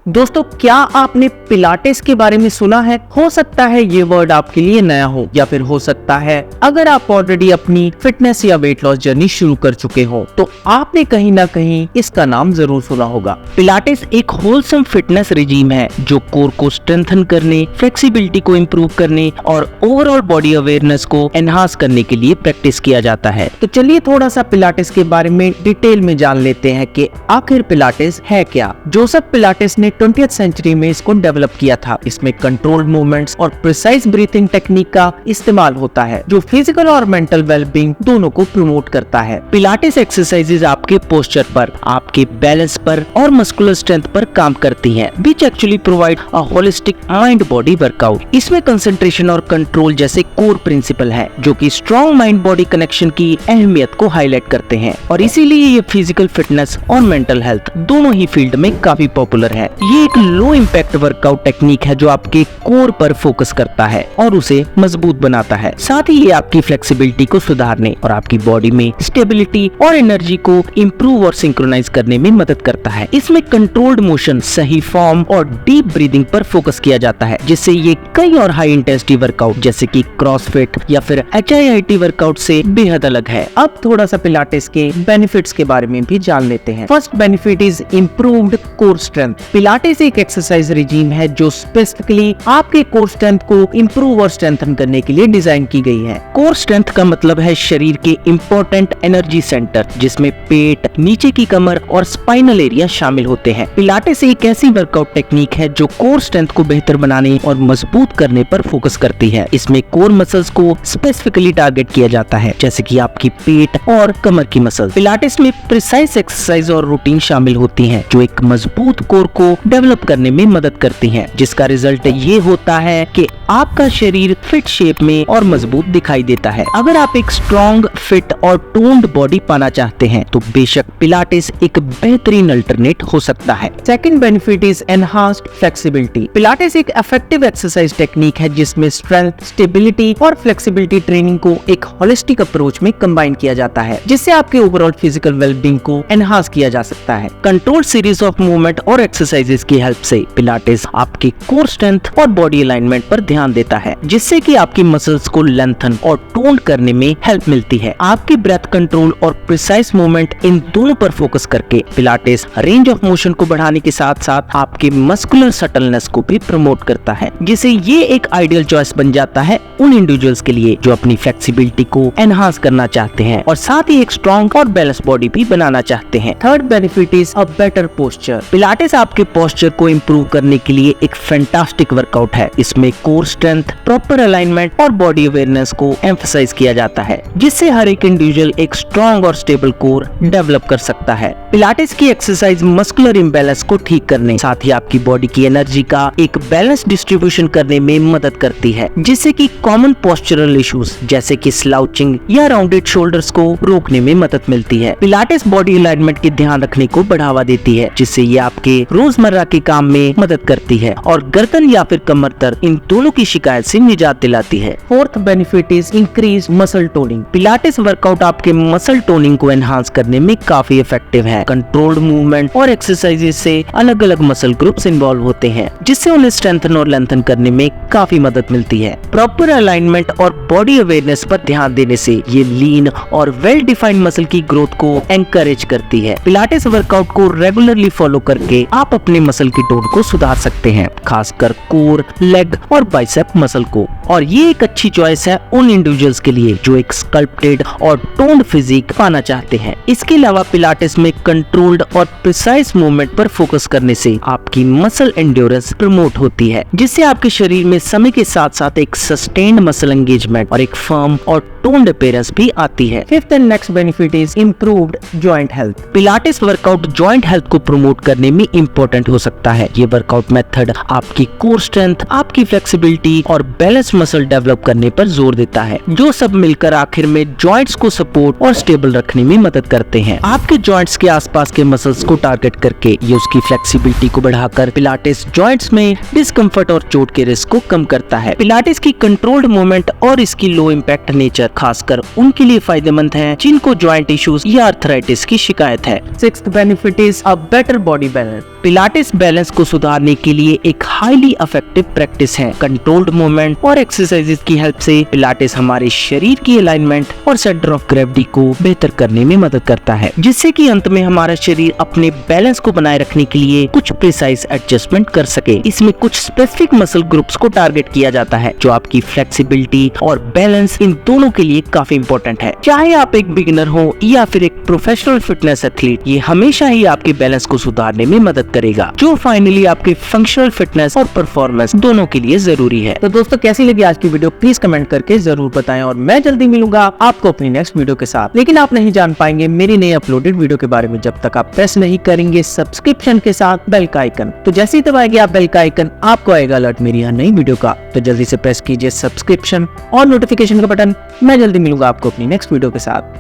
दोस्तों, क्या आपने पिलाटेस के बारे में सुना है? हो सकता है ये वर्ड आपके लिए नया हो, या फिर हो सकता है अगर आप ऑलरेडी अपनी फिटनेस या वेट लॉस जर्नी शुरू कर चुके हो तो आपने कहीं ना कहीं इसका नाम जरूर सुना होगा। पिलाटेस एक होलसम फिटनेस रिजीम है जो कोर को स्ट्रेंथन करने, फ्लेक्सिबिलिटी को इम्प्रूव करने और ओवरऑल बॉडी अवेयरनेस को एनहांस करने के लिए प्रैक्टिस किया जाता है। तो चलिए थोड़ा सा पिलाटेस के बारे में डिटेल में जान लेते हैं कि आखिर पिलाटेस है क्या। जोसेफ पिलाटेस ने 20th सेंचुरी में इसको डेवलप किया था। इसमें कंट्रोल्ड मूवमेंट्स और प्रिसाइज ब्रीथिंग टेक्निक का इस्तेमाल होता है जो फिजिकल और मेंटल वेलबींग दोनों को प्रमोट करता है। पिलाटेस एक्सरसाइजेज आपके पोस्चर पर, आपके बैलेंस पर और मस्कुलर स्ट्रेंथ पर काम करती हैं, which actually provide a holistic mind body workout। इसमें कंसंट्रेशन और कंट्रोल जैसे कोर प्रिंसिपल है जो कि स्ट्रॉन्ग माइंड बॉडी कनेक्शन की अहमियत को हाईलाइट करते हैं और इसीलिए ये फिजिकल फिटनेस और मेंटल हेल्थ दोनों ही फील्ड में काफी पॉपुलर है। ये एक लो इम्पैक्ट वर्कआउट टेक्निक है जो आपके कोर पर फोकस करता है और उसे मजबूत बनाता है। साथ ही ये आपकी फ्लेक्सिबिलिटी को सुधारने और आपकी बॉडी में स्टेबिलिटी और एनर्जी को इम्प्रूव और सिंक्रोनाइज करने में मदद करता है। इसमें कंट्रोल्ड मोशन, सही फॉर्म और डीप ब्रीदिंग पर फोकस किया जाता है जिससे ये कई और हाई इंटेंसिटी वर्कआउट जैसे कि क्रॉसफिट या फिर HIIT वर्कआउट से बेहद अलग है। अब थोड़ा सा पिलाटेस के बेनिफिट्स के बारे में भी जान लेते हैं। First benefit is improved core strength. Pilates एक एक्सरसाइज रिजीम है जो स्पेसिफिकली आपके कोर स्ट्रेंथ को इम्प्रूव और स्ट्रेंथन करने के लिए डिजाइन की गई है। कोर स्ट्रेंथ का मतलब है शरीर के इम्पोर्टेंट एनर्जी सेंटर जिसमें पेट, नीचे की कमर और स्पाइनल एरिया शामिल होते हैं। पिलाटेस एक ऐसी वर्कआउट टेक्निक है जो कोर स्ट्रेंथ को बेहतर बनाने और मजबूत करने पर फोकस करती है। इसमें कोर मसल्स को स्पेसिफिकली टारगेट किया जाता है जैसे कि आपकी पेट और कमर की मसल। पिलाटेस में प्रिसाइज एक्सरसाइज और रूटीन शामिल होती हैं जो एक मजबूत कोर को डेवलप करने में मदद करती हैं, जिसका रिजल्ट ये होता है कि आपका शरीर फिट शेप में और मजबूत दिखाई देता है। अगर आप एक स्ट्रॉन्ग, फिट और टोन्ड बॉडी पाना चाहते हैं तो बेशक पिलाटेस एक बेहतरीन अल्टरनेट हो सकता है। Second benefit is enhanced flexibility. Pilates एक इफेक्टिव एक्सरसाइज टेक्निक है जिसमें स्ट्रेंथ, स्टेबिलिटी और फ्लेक्सिबिलिटी ट्रेनिंग को एक होलिस्टिक अप्रोच में कंबाइन किया जाता है जिससे आपके ओवरऑल फिजिकल वेलबींग को एनहांस किया जा सकता है। कंट्रोल्ड सीरीज ऑफ मूवमेंट और एक्सरसाइजेस की हेल्प से पिलाटेस आपके कोर स्ट्रेंथ और बॉडी अलाइनमेंट पर ध्यान देता है जिससे कि आपकी मसल्स को लेंथन और टोन करने में हेल्प मिलती है। आपकी ब्रेथ कंट्रोल और प्रिसाइज मूवमेंट इन दोनों पर फोकस करके पिलाटेस रेंज ऑफ मोशन को बढ़ाने के साथ साथ आपके मस्कुलर सटलनेस को भी प्रमोट करता है, जिससे ये एक आइडियल चॉइस बन जाता है उन इंडिविजुअल्स के लिए जो अपनी फ्लेक्सिबिलिटी को एनहांस करना चाहते हैं और साथ ही एक स्ट्रॉन्ग और बैलेंस बॉडी भी बनाना चाहते हैं। Third benefit is a better posture. Pilates आपके पोस्चर को इम्प्रूव करने के लिए एक फैंटास्टिक वर्कआउट है। इसमें कोर स्ट्रेंथ, प्रॉपर अलाइनमेंट और बॉडी अवेयरनेस को एम्फसाइज किया जाता है जिससे हर एक इंडिविजुअल एक स्ट्रॉन्ग और स्टेबल कोर डेवलप कर सकता है। पिलाटेस की एक्सरसाइज मस्कुलर इम्बैलेंस को ठीक करने, साथ ही आपकी बॉडी की एनर्जी का एक बैलेंस डिस्ट्रीब्यूशन करने में मदद करती है जिससे कि कॉमन पोस्चरल इश्यूज जैसे कि स्लाउचिंग या राउंडेड शोल्डर्स को रोकने में मदद मिलती है। पिलाटेस बॉडी अलाइनमेंट के ध्यान रखने को बढ़ावा देती है जिससे ये आपके रोजमर्रा के काम में मदद करती है और गर्दन या फिर कमर दर्द इन दोनों की शिकायत से निजात दिलाती है। Fourth benefit is increase muscle toning. Pilates workout आपके मसल टोनिंग को एनहांस करने में काफी इफेक्टिव है। कंट्रोल्ड मूवमेंट और एक्सरसाइजेस से अलग अलग मसल ग्रुप्स इन्वॉल्व होते हैं जिससे उन्हें स्ट्रेंथन और लेंथन करने में काफी मदद मिलती है। प्रॉपर अलाइनमेंट और बॉडी अवेयरनेस पर ध्यान देने से ये लीन और वेल डिफाइंड मसल की ग्रोथ को एनकरेज करती है। पिलाटेस वर्कआउट को रेगुलरली फॉलो करके आप अपने मसल की टोन को सुधार सकते हैं, खासकर कोर, लेग और बाइसेप मसल को। और ये एक अच्छी चॉइस है उन इंडिविजुअल्स के लिए जो एक स्कल्प्टेड और टोन्ड फिजिक पाना चाहते हैं। इसके अलावा पिलाटेस में कंट्रोल्ड और प्रिसाइज मूवमेंट पर फोकस करने से आपकी मसल एंड्योरेंस प्रमोट होती है जिससे आपके शरीर में समय के साथ साथ एक सस्टेन्ड मसल एंगेजमेंट और एक फर्म और टोन्ड अपीयरेंस भी आती है। Fifth and next benefit is improved joint health. Pilates workout joint health को प्रमोट करने में इम्पोर्टेंट हो सकता है। ये वर्कआउट मेथड आपकी कोर स्ट्रेंथ, आपकी फ्लेक्सिबिलिटी और बैलेंस मसल डेवलप करने पर जोर देता है जो सब मिलकर आखिर में जॉइंट्स को सपोर्ट और स्टेबल रखने में मदद करते हैं। आपके जॉइंट्स के आसपास के मसल्स को टारगेट करके ये उसकी फ्लेक्सिबिलिटी को बढ़ाकर पिलाटेस जॉइंट्स में डिस्कम्फर्ट और चोट के रिस्क को कम करता है। पिलाटेस की कंट्रोल्ड मूवमेंट और इसकी लो इम्पैक्ट नेचर खासकर उनके लिए फायदेमंद है जिनको जॉइंट इश्यूज या आर्थराइटिस की शिकायत है। Sixth benefit is a better body balance. Pilates balance को सुधारने के लिए एक हाईली इफेक्टिव प्रैक्टिस है। कंट्रोल्ड मूवमेंट और एक्सरसाइजेज की हेल्प से पिलाटेस हमारे शरीर की अलाइनमेंट और सेंटर ऑफ ग्रेविटी को बेहतर करने में मदद करता है, जिससे कि अंत में हमारा शरीर अपने बैलेंस को बनाए रखने के लिए कुछ प्रिसाइज एडजस्टमेंट कर सके। इसमें कुछ स्पेसिफिक मसल ग्रुप्स को टारगेट किया जाता है जो आपकी फ्लेक्सिबिलिटी और बैलेंस इन दोनों के लिए काफी इंपॉर्टेंट है। चाहे आप एक बिगिनर हो या फिर एक प्रोफेशनल फिटनेस एथलीट, ये हमेशा ही आपके बैलेंस को सुधारने में मदद करेगा, जो फाइनली आपके फंक्शनल फिटनेस और परफॉर्मेंस दोनों के लिए जरूरी है। तो दोस्तों, कैसी लगी आज की वीडियो प्लीज कमेंट करके जरूर बताएं और मैं जल्दी मिलूंगा आपको अपनी नेक्स्ट वीडियो के साथ। लेकिन आप नहीं जान पाएंगे मेरी नई अपलोडेड वीडियो के बारे में जब तक आप प्रेस नहीं करेंगे सब्सक्रिप्शन के साथ बेल का आइकन। तो जैसे ही दबाएंगे आप बेल का आइकन, आपको आएगा अलर्ट मेरी हर नई वीडियो का। तो जल्दी से प्रेस कीजिए सब्सक्रिप्शन और नोटिफिकेशन का बटन। मैं जल्दी मिलूंगा आपको अपनी नेक्स्ट वीडियो के साथ।